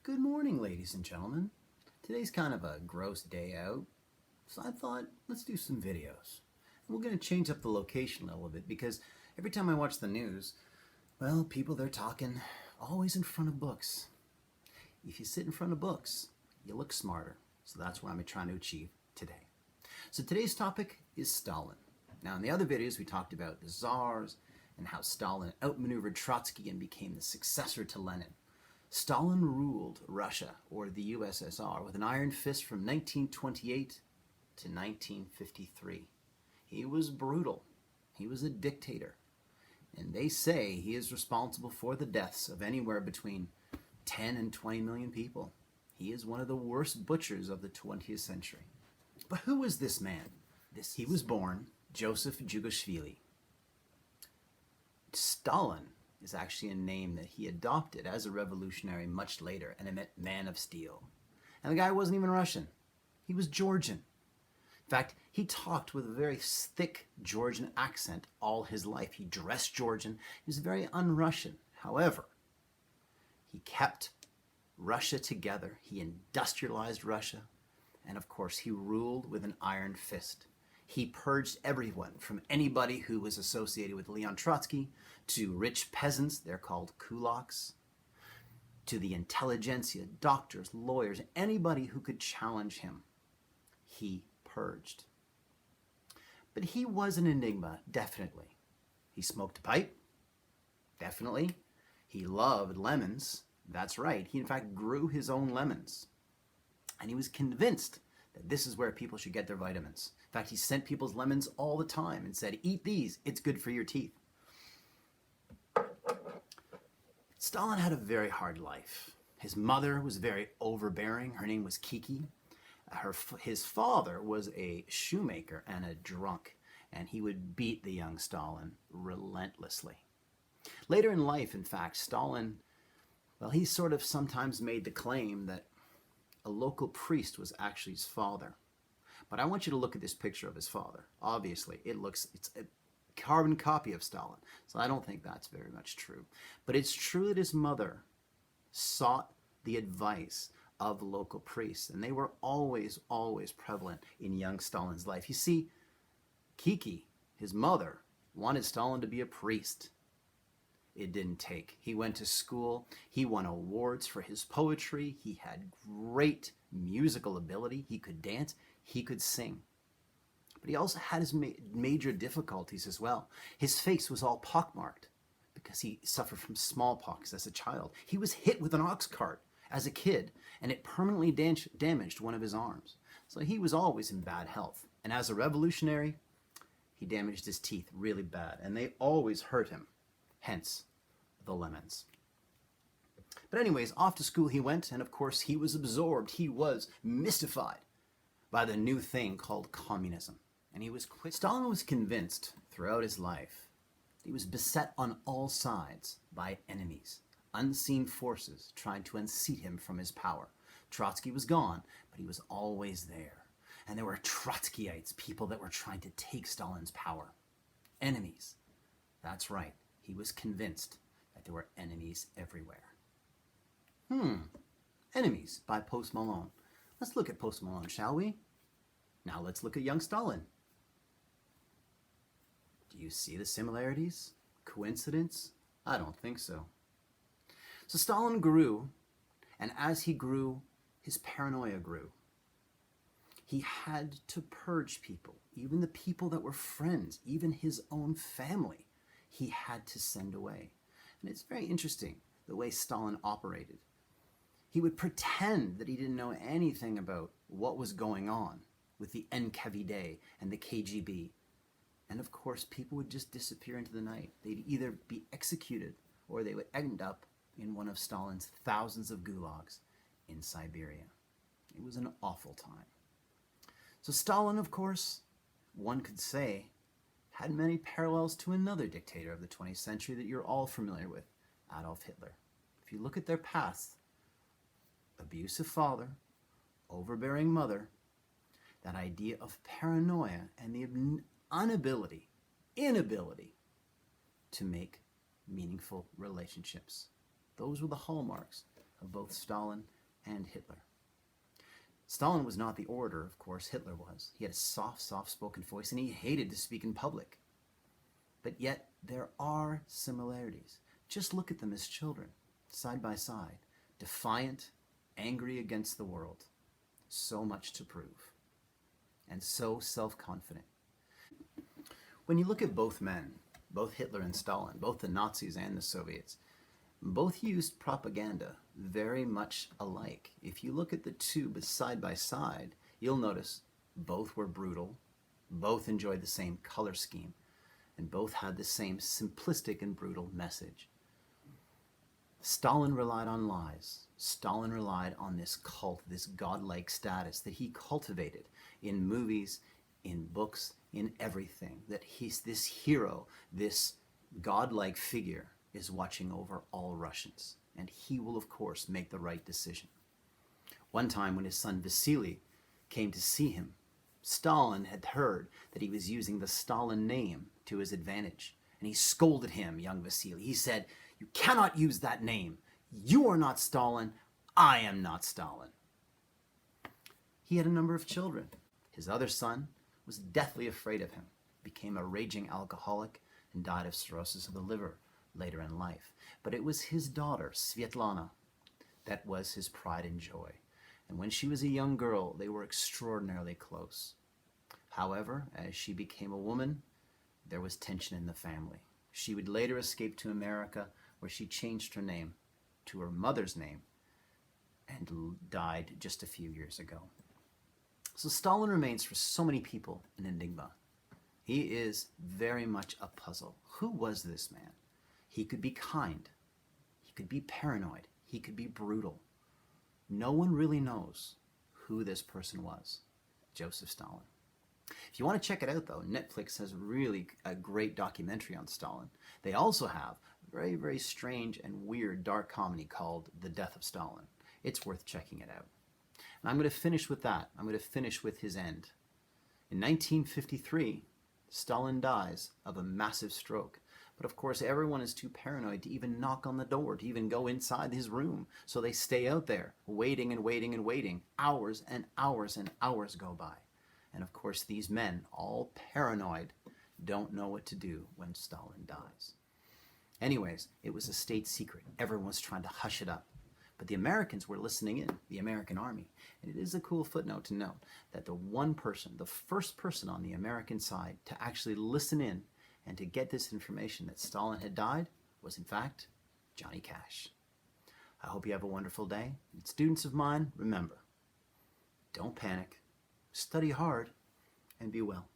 Good morning, ladies and gentlemen. Today's kind of a gross day out, so I thought let's do some videos. And we're going to change up the location a little bit because every time I watch the news, well, people they're talking always in front of books. If you sit in front of books, you look smarter. So that's what I'm trying to achieve today. So today's topic is Stalin. Now, in the other videos, we talked about the czars and how Stalin outmaneuvered Trotsky and became the successor to Lenin. Stalin ruled Russia, or the USSR, with an iron fist from 1928 to 1953. He was brutal. He was a dictator. And they say he is responsible for the deaths of anywhere between 10 and 20 million people. He is one of the worst butchers of the 20th century. But who is this man? He was born Josef Stalin. Stalin is actually a name that he adopted as a revolutionary much later, and it meant man of steel. And the guy wasn't even Russian. He was Georgian. In fact, he talked with a very thick Georgian accent all his life. He dressed Georgian. He was very un-Russian. However, he kept Russia together. He industrialized Russia. And of course, he ruled with an iron fist. He purged everyone, from anybody who was associated with Leon Trotsky, to rich peasants, they're called kulaks, to the intelligentsia, doctors, lawyers, anybody who could challenge him. He purged. But he was an enigma, definitely. He smoked a pipe, definitely. He loved lemons, that's right. He in fact grew his own lemons. And he was convinced that this is where people should get their vitamins. In fact, he sent people's lemons all the time and said, eat these, it's good for your teeth. Stalin had a very hard life. His mother was very overbearing. Her name was Kiki. His father was a shoemaker and a drunk, and he would beat the young Stalin relentlessly. Later in life, in fact, Stalin, well, he sort of sometimes made the claim that a local priest was actually his father. But I want you to look at this picture of his father. Obviously, it's a carbon copy of Stalin. So I don't think that's very much true. But it's true that his mother sought the advice of local priests. And they were always, always prevalent in young Stalin's life. You see, Kiki, his mother, wanted Stalin to be a priest. It didn't take. He went to school. He won awards for his poetry. He had great musical ability. He could dance. He could sing. But he also had his major difficulties as well. His face was all pockmarked because he suffered from smallpox as a child. He was hit with an ox cart as a kid, and it permanently damaged one of his arms. So he was always in bad health. And as a revolutionary, he damaged his teeth really bad, and they always hurt him. Hence, the lemons. But anyways, off to school he went, and of course he was absorbed. He was mystified by the new thing called communism. And Stalin was convinced throughout his life that he was beset on all sides by enemies, unseen forces trying to unseat him from his power. Trotsky was gone, but he was always there. And there were Trotskyites, people that were trying to take Stalin's power. Enemies. That's right. He was convinced that there were enemies everywhere. Enemies by Post Malone. Let's look at Post Malone, shall we? Now let's look at young Stalin. Do you see the similarities? Coincidence? I don't think so. So Stalin grew, and as he grew, his paranoia grew. He had to purge people, even the people that were friends, even his own family. He had to send away. And it's very interesting the way Stalin operated. He would pretend that he didn't know anything about what was going on with the NKVD and the KGB. And of course, people would just disappear into the night. They'd either be executed or they would end up in one of Stalin's thousands of gulags in Siberia. It was an awful time. So Stalin, of course, one could say, had many parallels to another dictator of the 20th century that you're all familiar with, Adolf Hitler. If you look at their paths, abusive father, overbearing mother, that idea of paranoia and the inability to make meaningful relationships. Those were the hallmarks of both Stalin and Hitler. Stalin was not the orator, of course, Hitler was. He had a soft-spoken voice, and he hated to speak in public. But yet, there are similarities. Just look at them as children, side by side, defiant, angry against the world. So much to prove, and so self-confident. When you look at both men, both Hitler and Stalin, both the Nazis and the Soviets, both used propaganda very much alike. If you look at the two side by side, you'll notice both were brutal, both enjoyed the same color scheme, and both had the same simplistic and brutal message. Stalin relied on lies. Stalin relied on this cult, this godlike status that he cultivated in movies, in books, in everything, that he's this hero, this godlike figure is watching over all Russians, and he will, of course, make the right decision. One time when his son Vasily came to see him, Stalin had heard that he was using the Stalin name to his advantage, and he scolded him, young Vasily. He said, "You cannot use that name. You are not Stalin. I am not Stalin." He had a number of children. His other son was deathly afraid of him, became a raging alcoholic, and died of cirrhosis of the liver later in life. But it was his daughter, Svetlana, that was his pride and joy. And when she was a young girl, they were extraordinarily close. However, as she became a woman, there was tension in the family. She would later escape to America, where she changed her name to her mother's name and died just a few years ago. So Stalin remains for so many people an enigma. He is very much a puzzle. Who was this man? He could be kind. He could be paranoid. He could be brutal. No one really knows who this person was, Joseph Stalin. If you want to check it out, though, Netflix has really a great documentary on Stalin. They also have a very, very strange and weird dark comedy called The Death of Stalin. It's worth checking it out. And I'm going to finish with that. I'm going to finish with his end. In 1953, Stalin dies of a massive stroke. But of course, everyone is too paranoid to even knock on the door, to even go inside his room. So they stay out there, waiting and waiting and waiting. Hours and hours and hours go by. And of course, these men, all paranoid, don't know what to do when Stalin dies. Anyways, it was a state secret. Everyone was trying to hush it up. But the Americans were listening in, the American army. And it is a cool footnote to note that the first person on the American side to actually listen in and to get this information that Stalin had died was, in fact, Johnny Cash. I hope you have a wonderful day. And students of mine, remember, don't panic, study hard, and be well.